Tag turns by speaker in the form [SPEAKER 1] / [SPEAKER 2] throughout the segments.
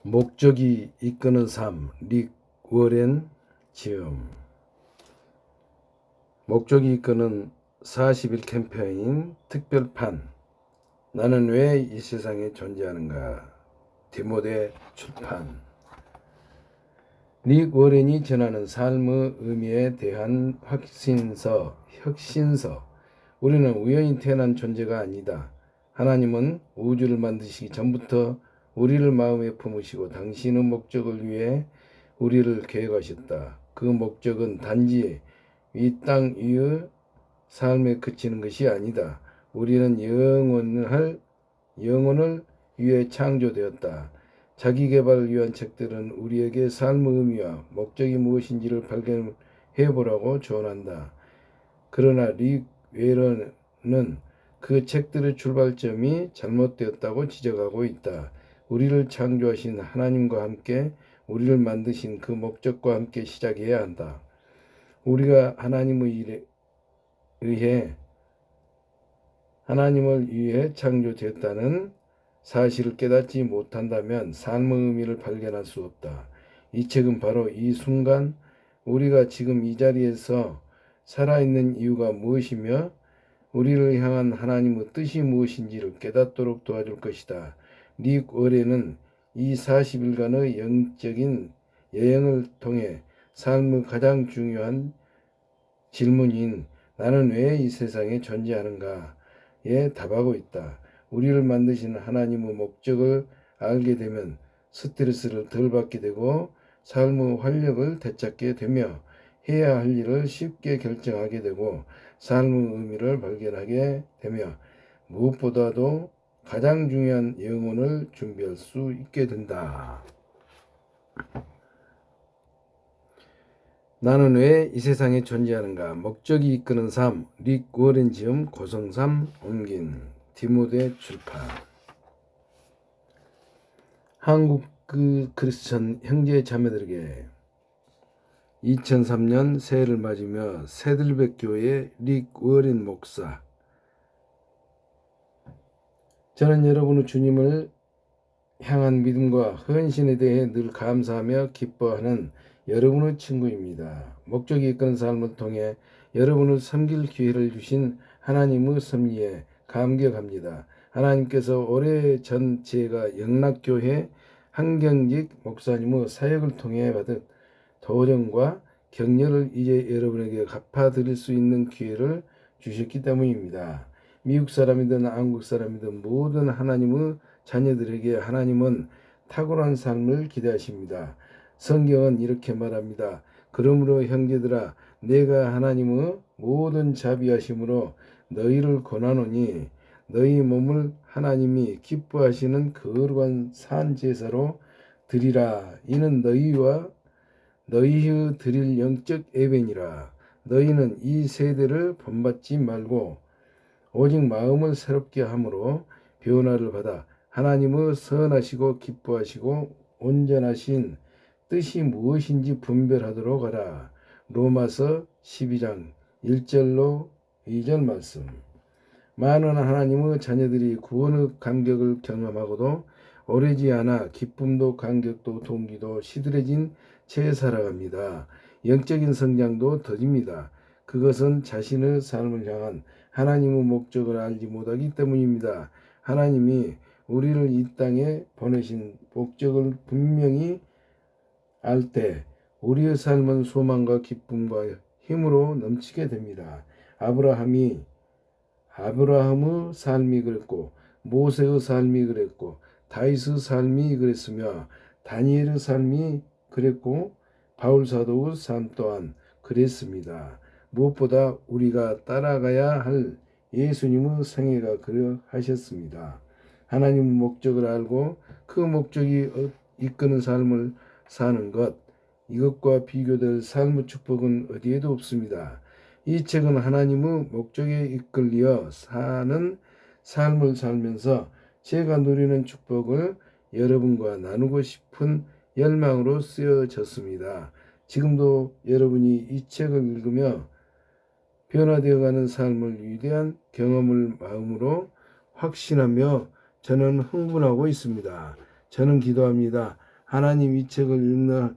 [SPEAKER 1] 목적이 이끄는 삶, 릭 워렌 지음. 목적이 이끄는 40일 캠페인 특별판. 나는 왜 이 세상에 존재하는가. 디모데 출판. 릭 워렌이 전하는 삶의 의미에 대한 혁신서. 우리는 우연히 태어난 존재가 아니다. 하나님은 우주를 만드시기 전부터 우리를 마음에 품으시고 당신의 목적을 위해 우리를 계획하셨다. 그 목적은 단지 이 땅 위의 삶에 그치는 것이 아니다. 우리는 영혼을 위해 창조되었다. 자기 개발을 위한 책들은 우리에게 삶의 의미와 목적이 무엇인지를 발견해 보라고 조언한다. 그러나 릭 웨런은 그 책들의 출발점이 잘못되었다고 지적하고 있다. 우리를 창조하신 하나님과 함께 우리를 만드신 그 목적과 함께 시작해야 한다. 우리가 하나님을 위해 창조되었다는 사실을 깨닫지 못한다면 삶의 의미를 발견할 수 없다. 이 책은 바로 이 순간 우리가 지금 이 자리에서 살아있는 이유가 무엇이며 우리를 향한 하나님의 뜻이 무엇인지를 깨닫도록 도와줄 것이다. 릭 워렌은 이 40일간의 영적인 여행을 통해 삶의 가장 중요한 질문인 나는 왜 이 세상에 존재하는가에 답하고 있다. 우리를 만드신 하나님의 목적을 알게 되면 스트레스를 덜 받게 되고 삶의 활력을 되찾게 되며 해야 할 일을 쉽게 결정하게 되고 삶의 의미를 발견하게 되며 무엇보다도 가장 중요한 영혼을 준비할 수 있게 된다. 나는 왜 이 세상에 존재하는가. 목적이 이끄는 삶. 릭 워렌 지음, 고성삼 옮긴. 디모데 출판. 한국 크리스천 형제 자매들에게 2003년 새해를 맞으며 새들백교회 릭 워렌 목사. 저는 여러분의 주님을 향한 믿음과 헌신에 대해 늘 감사하며 기뻐하는 여러분의 친구입니다. 목적이 이끄는 삶을 통해 여러분을 섬길 기회를 주신 하나님의 섭리에 감격합니다. 하나님께서 오래전 제가 영락교회 한경직 목사님의 사역을 통해 받은 도전과 격려를 이제 여러분에게 갚아드릴 수 있는 기회를 주셨기 때문입니다. 미국 사람이든 한국 사람이든 모든 하나님의 자녀들에게 하나님은 탁월한 삶을 기대하십니다. 성경은 이렇게 말합니다. 그러므로 형제들아 내가 하나님의 모든 자비하심으로 너희를 권하노니 너희 몸을 하나님이 기뻐하시는 거룩한 산 제사로 드리라. 이는 너희의 드릴 영적 예배니라. 너희는 이 세대를 본받지 말고 오직 마음을 새롭게 함으로 변화를 받아 하나님의 선하시고 기뻐하시고 온전하신 뜻이 무엇인지 분별하도록 하라. 로마서 12장 1절로 2절 말씀. 많은 하나님의 자녀들이 구원의 감격을 경험하고도 오래지 않아 기쁨도 감격도 동기도 시들해진 채 살아갑니다. 영적인 성장도 더딥니다. 그것은 자신의 삶을 향한 하나님의 목적을 알지 못하기 때문입니다. 하나님이 우리를 이 땅에 보내신 목적을 분명히 알 때 우리의 삶은 소망과 기쁨과 힘으로 넘치게 됩니다. 아브라함의 삶이 그랬고 모세의 삶이 그랬고 다윗의 삶이 그랬으며 다니엘의 삶이 그랬고 바울 사도의 삶 또한 그랬습니다. 무엇보다 우리가 따라가야 할 예수님의 생애가 그러하셨습니다. 하나님의 목적을 알고 그 목적이 이끄는 삶을 사는 것, 이것과 비교될 삶의 축복은 어디에도 없습니다. 이 책은 하나님의 목적에 이끌려 사는 삶을 살면서 제가 누리는 축복을 여러분과 나누고 싶은 열망으로 쓰여졌습니다. 지금도 여러분이 이 책을 읽으며 변화되어가는 삶을 위대한 경험을 마음으로 확신하며 저는 흥분하고 있습니다. 저는 기도합니다. 하나님 이 책을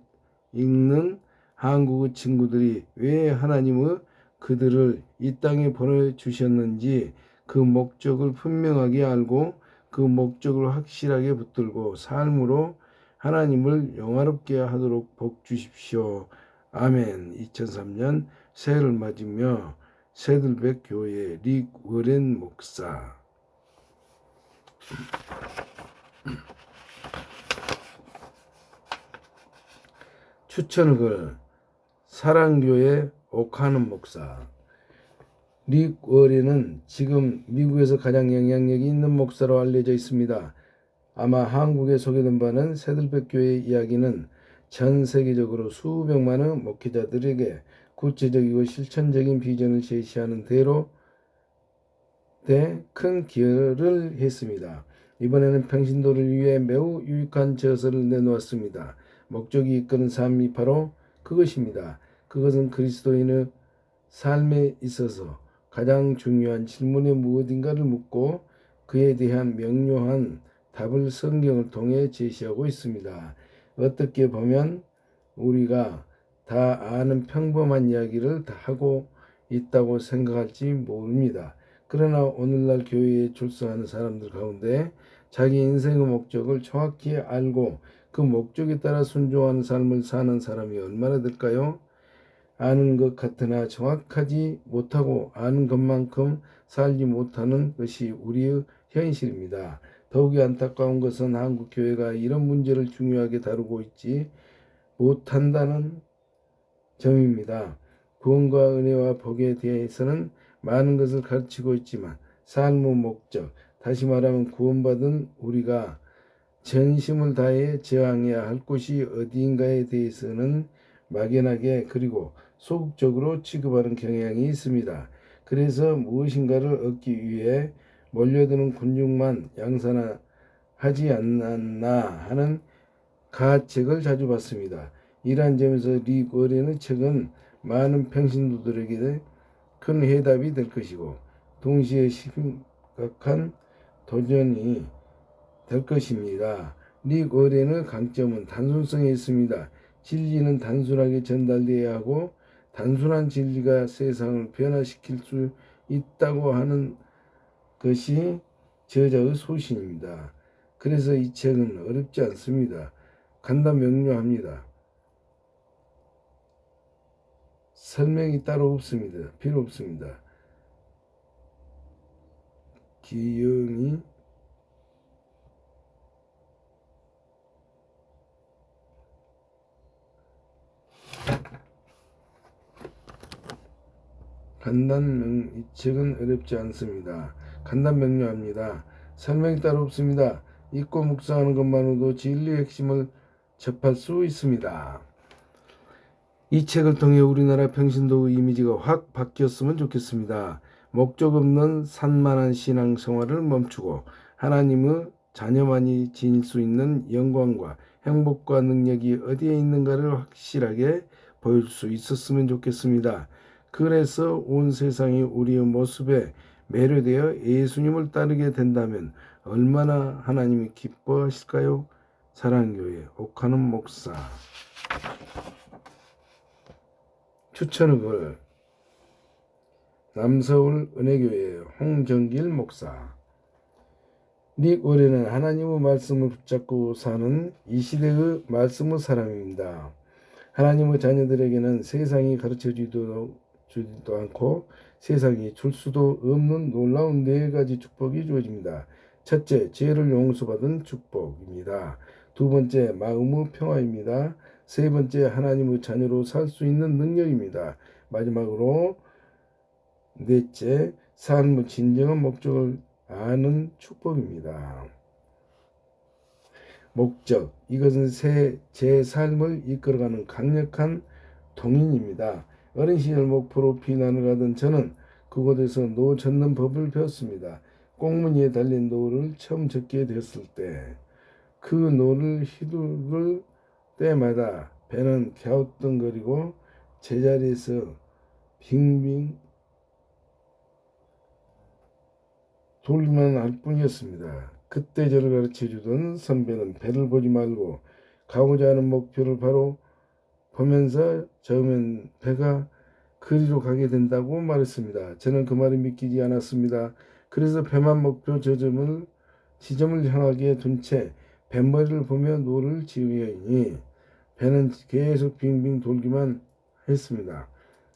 [SPEAKER 1] 읽는 한국의 친구들이 왜 하나님의 그들을 이 땅에 보내주셨는지 그 목적을 분명하게 알고 그 목적을 확실하게 붙들고 삶으로 하나님을 영화롭게 하도록 복 주십시오. 아멘. 2003년 새해를 맞으며 새들백 교회 릭 워렌 목사. 추천글 사랑교회 오카는 목사. 릭 워렌은 지금 미국에서 가장 영향력이 있는 목사로 알려져 있습니다. 아마 한국에 소개된 바는 새들백 교회의 이야기는 전 세계적으로 수백만의 목회자들에게 구체적이고 실천적인 비전을 제시하는 대로 큰 기여를 했습니다. 이번에는 평신도를 위해 매우 유익한 저서를 내놓았습니다. 목적이 이끄는 삶이 바로 그것입니다. 그것은 그리스도인의 삶에 있어서 가장 중요한 질문이 무엇인가를 묻고 그에 대한 명료한 답을 성경을 통해 제시하고 있습니다. 어떻게 보면 우리가 다 아는 평범한 이야기를 다 하고 있다고 생각할지 모릅니다. 그러나 오늘날 교회에 출석하는 사람들 가운데 자기 인생의 목적을 정확히 알고 그 목적에 따라 순종하는 삶을 사는 사람이 얼마나 될까요? 아는 것 같으나 정확하지 못하고 아는 것만큼 살지 못하는 것이 우리의 현실입니다. 더욱이 안타까운 것은 한국 교회가 이런 문제를 중요하게 다루고 있지 못한다는 점입니다. 구원과 은혜와 복에 대해서는 많은 것을 가르치고 있지만 삶의 목적, 다시 말하면 구원받은 우리가 전심을 다해 저항해야 할 곳이 어디인가에 대해서는 막연하게 그리고 소극적으로 취급하는 경향이 있습니다. 그래서 무엇인가를 얻기 위해 몰려드는 군중만 양산하지 않았나 하는 가책을 자주 받습니다. 이러한 점에서 릭 워렌의 책은 많은 평신도들에게 큰 해답이 될 것이고 동시에 심각한 도전이 될 것입니다. 릭 워렌의 강점은 단순성에 있습니다. 진리는 단순하게 전달되어야 하고 단순한 진리가 세상을 변화시킬 수 있다고 하는 것이 저자의 소신입니다. 그래서 이 책은 어렵지 않습니다. 간단 명료합니다. 설명이 따로 없습니다. 필요 없습니다. 기영이 이 책은 어렵지 않습니다. 간단 명료합니다. 설명이 따로 없습니다. 읽고 묵상하는 것만으로도 진리의 핵심을 접할 수 있습니다. 이 책을 통해 우리나라 평신도의 이미지가 확 바뀌었으면 좋겠습니다. 목적 없는 산만한 신앙생활을 멈추고 하나님의 자녀만이 지닐 수 있는 영광과 행복과 능력이 어디에 있는가를 확실하게 보일 수 있었으면 좋겠습니다. 그래서 온 세상이 우리의 모습에 매료되어 예수님을 따르게 된다면 얼마나 하나님이 기뻐하실까요? 사랑교회 옥하는 목사. 추천의 글 남서울 은혜교회 홍정길 목사. 릭 워렌은 하나님의 말씀을 붙잡고 사는 이 시대의 말씀의 사람입니다. 하나님의 자녀들에게는 세상이 가르쳐주지도 않고 세상이 줄 수도 없는 놀라운 4가지 축복이 주어집니다. 첫째, 죄를 용서받은 축복입니다. 두 번째, 마음의 평화입니다. 세 번째, 하나님의 자녀로 살 수 있는 능력입니다. 마지막으로 넷째, 삶의 진정한 목적을 아는 축복입니다. 목적, 이것은 제 삶을 이끌어가는 강력한 동인입니다. 어린 시절 목포로 피난을 가던 저는 그곳에서 노 젓는 법을 배웠습니다. 꽁무니에 달린 노를 처음 젓게 되었을 때 그 노를 휘두를 때마다 배는 갸우뚱거리고 제자리에서 빙빙 돌기만 할 뿐이었습니다. 그때 저를 가르쳐주던 선배는 배를 보지 말고 가고자 하는 목표를 바로 보면서 저으면 배가 그리로 가게 된다고 말했습니다. 저는 그 말을 믿기지 않았습니다. 그래서 배만 목표 지점을 향하게 둔 채 뱃머리를 보며 노를 지으니 배는 계속 빙빙 돌기만 했습니다.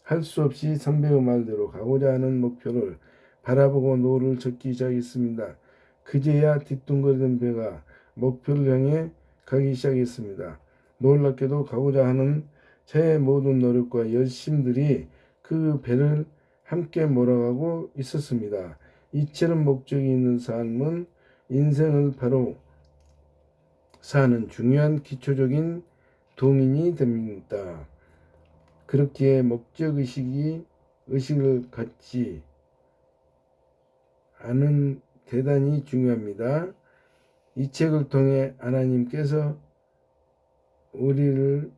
[SPEAKER 1] 할 수 없이 선배의 말대로 가고자 하는 목표를 바라보고 노를 젓기 시작했습니다. 그제야 뒤뚱거리던 배가 목표를 향해 가기 시작했습니다. 놀랍게도 가고자 하는 제 모든 노력과 열심들이 그 배를 함께 몰아가고 있었습니다. 이처럼 목적이 있는 삶은 인생을 바로 사는 중요한 기초적인 동인이 됩니다. 그렇기에 의식을 갖지 않은 대단히 중요합니다. 이 책을 통해 하나님께서 우리를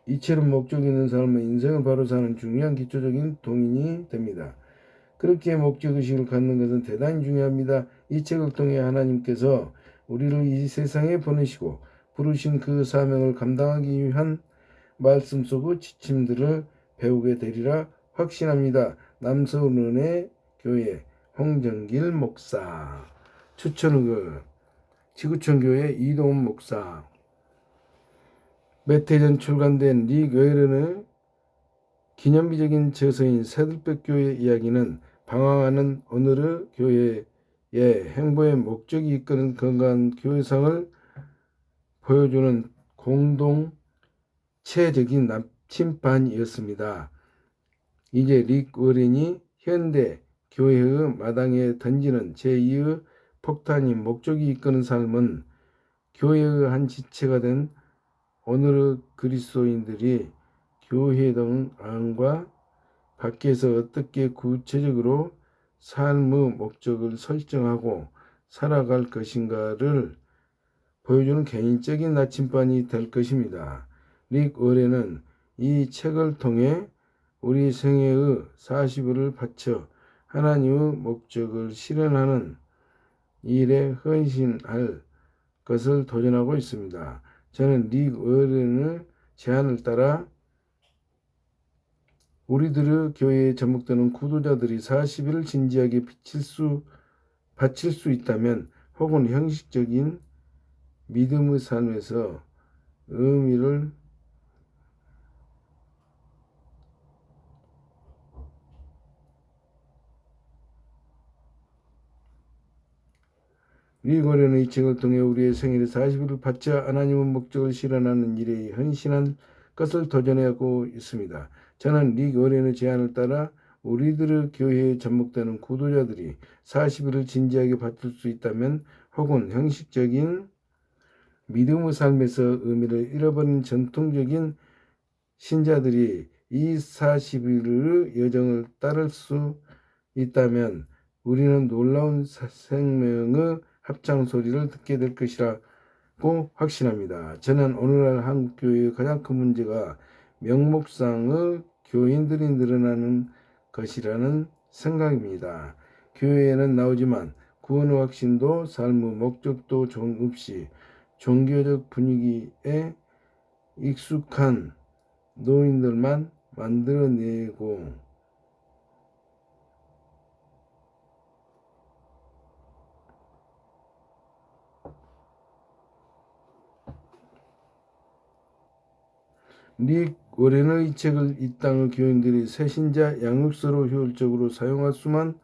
[SPEAKER 1] 이처럼 목적이 있는 삶은 인생을 바로 사는 중요한 기초적인 동인이 됩니다. 그렇게 목적의식을 갖는 것은 대단히 중요합니다. 이 책을 통해 하나님께서 우리를 이 세상에 보내시고 부르신 그 사명을 감당하기 위한 말씀 속의 지침들을 배우게 되리라 확신합니다. 남서운의 교회 홍정길 목사, 추천의글 지구촌 교회 이동훈 목사. 몇 해 전 출간된 리 웨른의 기념비적인 저서인 새들볕 교회 이야기는 방황하는 오늘의 교회의 행보의 목적이 이끄는 건강한 교회상을 보여주는 공동체적인 나침반이었습니다. 이제 릭 워렌이 현대 교회의 마당에 던지는 제2의 폭탄인 목적이 이끄는 삶은 교회의 한 지체가 된 오늘의 그리스도인들이 교회 등 안과 밖에서 어떻게 구체적으로 삶의 목적을 설정하고 살아갈 것인가를 보여주는 개인적인 나침반이 될 것입니다. 릭 워렌은 이 책을 통해 우리 생애의 40일을 바쳐 하나님의 목적을 실현하는 일에 헌신할 것을 도전하고 있습니다. 저는 릭 워렌의 제안을 따라 우리들의 교회에 접목되는 구도자들이 40일을 진지하게 바칠 수 있다면, 혹은 형식적인 믿음의 삶에서 의미를 리고레는 이 책을 통해 우리의 생일의 40일을 바쳐 하나님의 목적을 실현하는 일에 헌신한 것을 도전하고 있습니다. 저는 리고렌의 제안을 따라 우리들의 교회에 접목되는 구도자들이 40일을 진지하게 바칠 수 있다면, 혹은 형식적인 믿음의 삶에서 의미를 잃어버린 전통적인 신자들이 이 40일의 여정을 따를 수 있다면 우리는 놀라운 생명의 합창소리를 듣게 될 것이라고 확신합니다. 저는 오늘날 한국교회의 가장 큰 문제가 명목상의 교인들이 늘어나는 것이라는 생각입니다. 교회에는 나오지만 구원의 확신도 삶의 목적도 없이 종교적 분위기에 익숙한 노인들만 만들어내고 릭 워렌의 이 책을 이 땅의 교인들이 새신자 양육서로 효율적으로 사용할 수만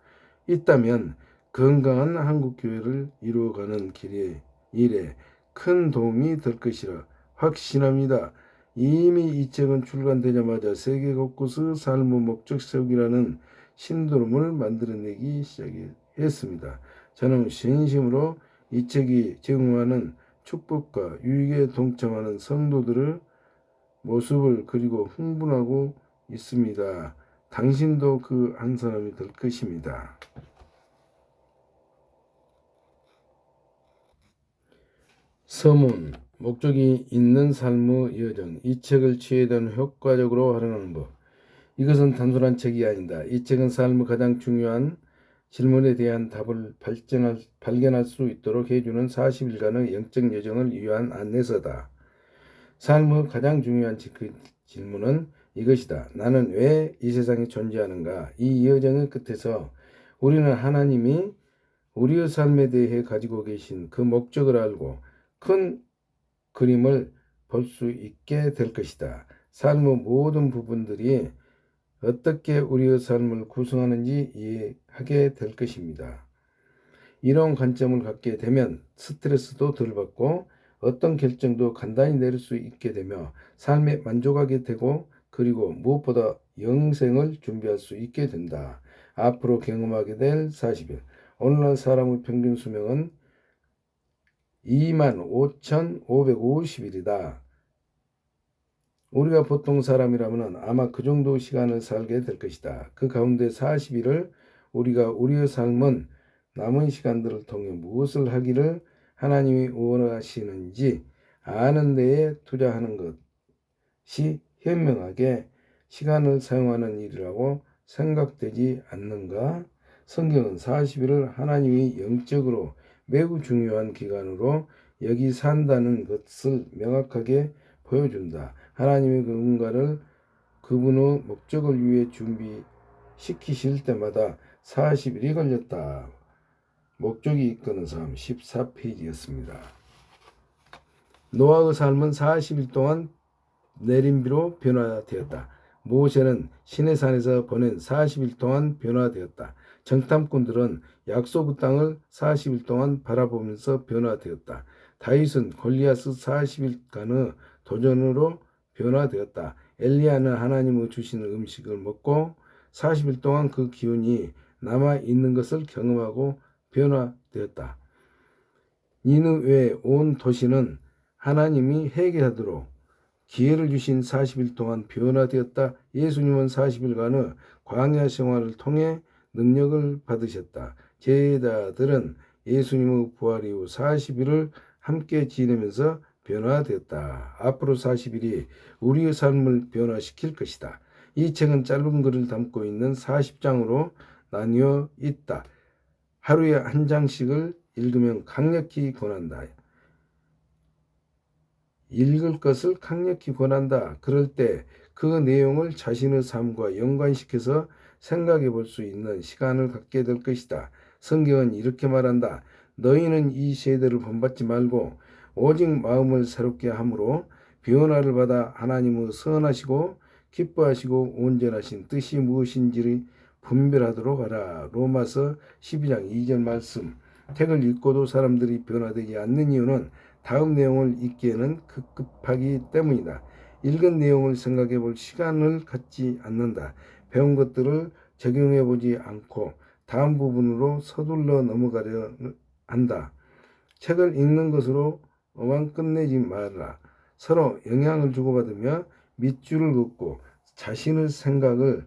[SPEAKER 1] 있다면 건강한 한국교회를 이루어가는 일에 큰 도움이 될 것이라 확신합니다. 이미 이 책은 출간되자마자 세계 곳곳의 삶의 목적 세우기라는 신도름을 만들어내기 시작했습니다. 저는 진심으로 이 책이 제공하는 축복과 유익에 동참하는 성도들의 모습을 그리고 흥분하고 있습니다. 당신도 그 한 사람이 될 것입니다. 서문, 목적이 있는 삶의 여정. 이 책을 최대한 효과적으로 활용하는 법. 이것은 단순한 책이 아니다. 이 책은 삶의 가장 중요한 질문에 대한 답을 발견할 수 있도록 해주는 40일간의 영적 여정을 위한 안내서다. 삶의 가장 중요한 그 질문은 이것이다. 나는 왜 이 세상에 존재하는가? 이 여정의 끝에서 우리는 하나님이 우리의 삶에 대해 가지고 계신 그 목적을 알고 큰 그림을 볼 수 있게 될 것이다. 삶의 모든 부분들이 어떻게 우리의 삶을 구성하는지 이해하게 될 것입니다. 이런 관점을 갖게 되면 스트레스도 덜 받고 어떤 결정도 간단히 내릴 수 있게 되며 삶에 만족하게 되고 그리고 무엇보다 영생을 준비할 수 있게 된다. 앞으로 경험하게 될 40일. 오늘날 사람의 평균 수명은 25,550일이다. 우리가 보통 사람이라면 아마 그 정도 시간을 살게 될 것이다. 그 가운데 40일을 우리가 우리의 삶은 남은 시간들을 통해 무엇을 하기를 하나님이 원하시는지 아는 데에 투자하는 것이 현명하게 시간을 사용하는 일이라고 생각되지 않는가? 성경은 40일을 하나님이 영적으로 매우 중요한 기간으로 여기 산다는 것을 명확하게 보여준다. 하나님의 그분과를 그분의 목적을 위해 준비시키실 때마다 40일이 걸렸다. 목적이 이끄는 삶 14페이지였습니다. 노아의 삶은 40일 동안 내림비로 변화되었다. 모세는 시내산에서 보낸 40일 동안 변화되었다. 정탐꾼들은 약속의 땅을 40일 동안 바라보면서 변화되었다. 다윗은 골리앗의 40일간의 도전으로 변화되었다. 엘리야는 하나님의 주시는 음식을 먹고 40일 동안 그 기운이 남아있는 것을 경험하고 변화되었다. 니느웨 온 도시는 하나님이 해결하도록 기회를 주신 40일 동안 변화되었다. 예수님은 40일간의 광야 생활을 통해 능력을 받으셨다. 제자들은 예수님의 부활 이후 40일을 함께 지내면서 변화되었다. 앞으로 40일이 우리의 삶을 변화시킬 것이다. 이 책은 짧은 글을 담고 있는 40장으로 나뉘어 있다. 하루에 한 장씩을 읽으면 강력히 권한다. 읽을 것을 강력히 권한다. 그럴 때 그 내용을 자신의 삶과 연관시켜서 생각해 볼 수 있는 시간을 갖게 될 것이다. 성경은 이렇게 말한다. 너희는 이 세대를 본받지 말고 오직 마음을 새롭게 함으로 변화를 받아 하나님의 선하시고 기뻐하시고 온전하신 뜻이 무엇인지를 분별하도록 하라. 로마서 12장 2절 말씀. 책을 읽고도 사람들이 변화되지 않는 이유는 다음 내용을 읽기에는 급급하기 때문이다. 읽은 내용을 생각해 볼 시간을 갖지 않는다. 배운 것들을 적용해 보지 않고 다음 부분으로 서둘러 넘어가려 한다. 책을 읽는 것으로만 끝내지 말라. 서로 영향을 주고받으며 밑줄을 긋고 자신의 생각을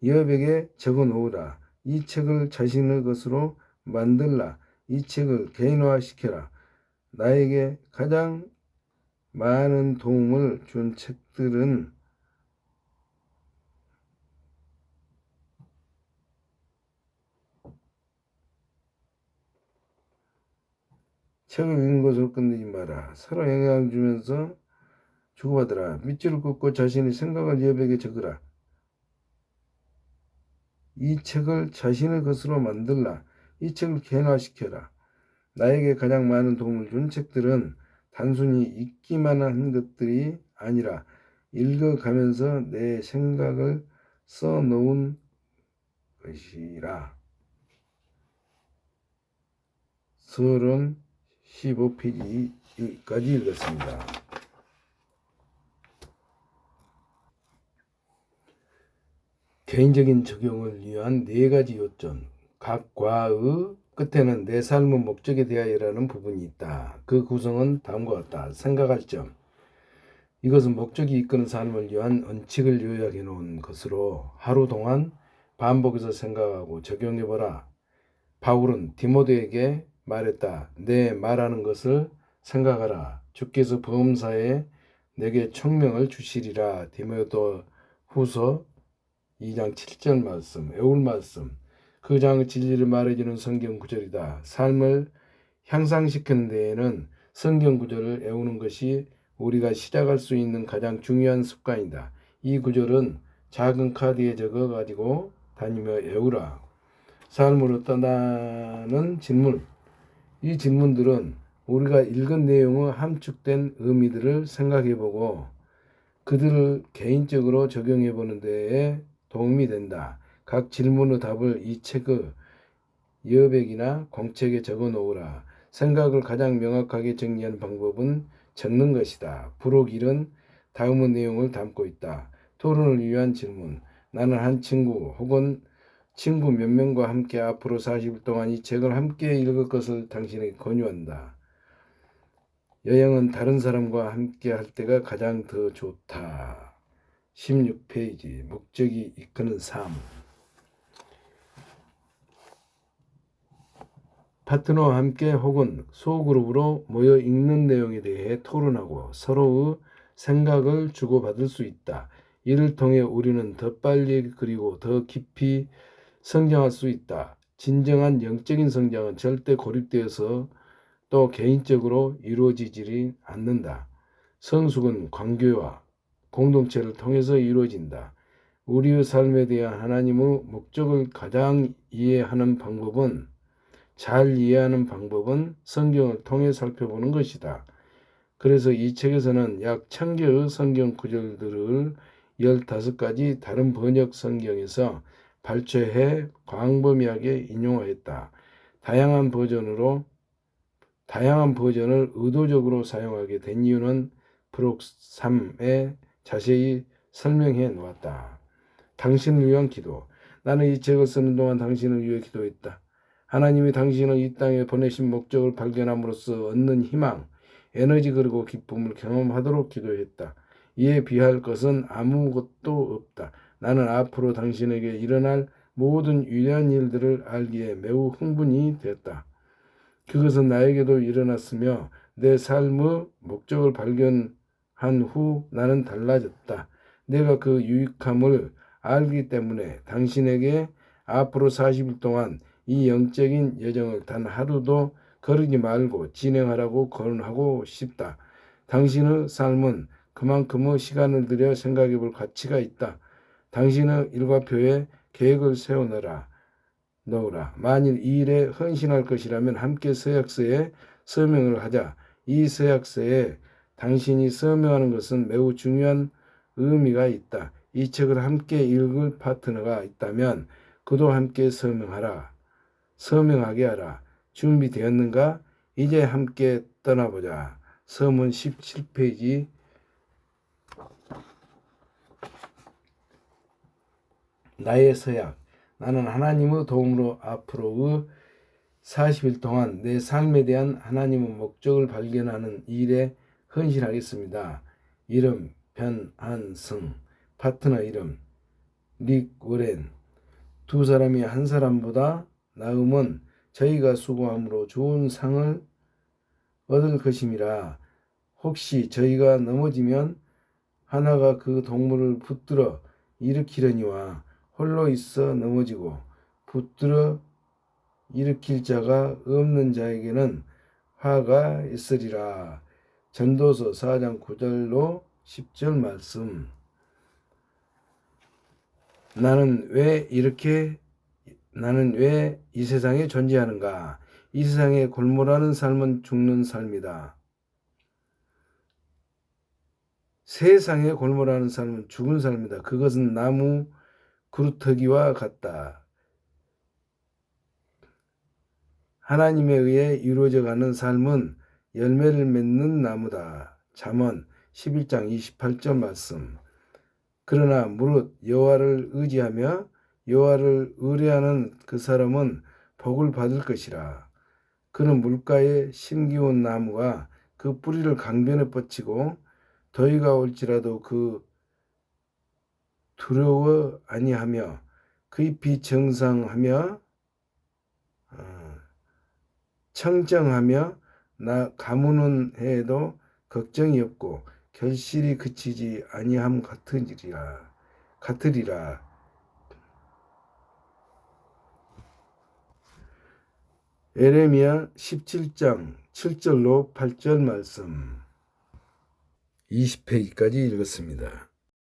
[SPEAKER 1] 여백에 적어 놓으라. 이 책을 자신의 것으로 만들라. 이 책을 개인화시켜라. 나에게 가장 많은 도움을 준 책들은 책을 읽는 것으로 끝내지 마라. 서로 영향을 주면서 주고받으라. 밑줄을 긋고 자신의 생각을 여백에 적으라. 이 책을 자신의 것으로 만들라. 이 책을 개인화시켜라. 나에게 가장 많은 도움을 준 책들은 단순히 읽기만 한 것들이 아니라 읽어가면서 내 생각을 써놓은 것이라. 서론 15페이지까지 읽었습니다. 개인적인 적용을 위한 4가지 요점. 각 과의 끝에는 내 삶의 목적에 대하여라는 부분이 있다. 그 구성은 다음과 같다. 생각할 점. 이것은 목적이 이끄는 삶을 위한 원칙을 요약해 놓은 것으로 하루 동안 반복해서 생각하고 적용해보라. 바울은 디모데에게 말했다. 내 말하는 것을 생각하라. 주께서 범사에 내게 총명을 주시리라. 디모데 후서 2장 7절 말씀, 애울 말씀. 그 장 진리를 말해주는 성경 구절이다. 삶을 향상시키는 데에는 성경 구절을 애우는 것이 우리가 시작할 수 있는 가장 중요한 습관이다. 이 구절은 작은 카드에 적어 가지고 다니며 애우라. 삶으로 떠나는 질문. 이 질문들은 우리가 읽은 내용의 함축된 의미들을 생각해보고 그들을 개인적으로 적용해보는 데에 도움이 된다. 각 질문의 답을 이 책의 여백이나 공책에 적어 놓으라. 생각을 가장 명확하게 정리하는 방법은 적는 것이다. 부록 1은 다음의 내용을 담고 있다. 토론을 위한 질문. 나는 한 친구 혹은 친구 몇 명과 함께 앞으로 40일 동안 이 책을 함께 읽을 것을 당신에게 권유한다. 여행은 다른 사람과 함께 할 때가 가장 더 좋다. 16페이지. 목적이 이끄는 삶. 파트너와 함께 혹은 소그룹으로 모여 읽는 내용에 대해 토론하고 서로의 생각을 주고받을 수 있다. 이를 통해 우리는 더 빨리 그리고 더 깊이 성장할 수 있다. 진정한 영적인 성장은 절대 고립되어서 또 개인적으로 이루어지지 않는다. 성숙은 관계와 공동체를 통해서 이루어진다. 우리의 삶에 대한 하나님의 목적을 가장 잘 이해하는 방법은 성경을 통해 살펴보는 것이다. 그래서 이 책에서는 약 1000개의 성경 구절들을 15가지 다른 번역 성경에서 발췌해 광범위하게 인용하였다. 다양한 버전을 의도적으로 사용하게 된 이유는 부록 3에 자세히 설명해 놓았다. 당신을 위한 기도. 나는 이 책을 쓰는 동안 당신을 위해 기도했다. 하나님이 당신을 이 땅에 보내신 목적을 발견함으로써 얻는 희망, 에너지 그리고 기쁨을 경험하도록 기도했다. 이에 비할 것은 아무것도 없다. 나는 앞으로 당신에게 일어날 모든 위대한 일들을 알기에 매우 흥분이 되었다. 그것은 나에게도 일어났으며 내 삶의 목적을 발견한 후 나는 달라졌다. 내가 그 유익함을 알기 때문에 당신에게 앞으로 40일 동안 이 영적인 여정을 단 하루도 거르지 말고 진행하라고 권하고 싶다. 당신의 삶은 그만큼의 시간을 들여 생각해 볼 가치가 있다. 당신의 일과표에 계획을 세워놓으라. 만일 이 일에 헌신할 것이라면 함께 서약서에 서명을 하자. 이 서약서에 당신이 서명하는 것은 매우 중요한 의미가 있다. 이 책을 함께 읽을 파트너가 있다면 그도 함께 서명하게 하라. 준비되었는가? 이제 함께 떠나보자. 서문 17페이지. 나의 서약. 나는 하나님의 도움으로 앞으로의 40일 동안 내 삶에 대한 하나님의 목적을 발견하는 일에 헌신하겠습니다. 이름 변한승. 파트너 이름 릭 워렌. 두 사람이 한 사람보다 나음은 저희가 수고함으로 좋은 상을 얻을 것임이라. 혹시 저희가 넘어지면 하나가 그 동물을 붙들어 일으키려니와 홀로 있어 넘어지고 붙들어 일으킬 자가 없는 자에게는 화가 있으리라. 전도서 4장 9절로 10절 말씀. 나는 왜 이 세상에 존재하는가? 이 세상에 골몰하는 삶은 죽는 삶이다. 세상에 골몰하는 삶은 죽은 삶이다. 그것은 나무 그루터기와 같다. 하나님에 의해 이루어져가는 삶은 열매를 맺는 나무다. 잠언 11장 28절 말씀. 그러나 무릇 여호와를 의지하며 여호와를 의뢰하는 그 사람은 복을 받을 것이라. 그는 물가에 심기운 나무가 그 뿌리를 강변에 뻗치고 더위가 올지라도 그 두려워 아니하며 그 잎이 청정하며 나 가무는 해도 걱정이 없고 결실이 그치지 아니함 같으리라. 에레미야 17장 7절로 8절 말씀 20페이지까지 읽었습니다.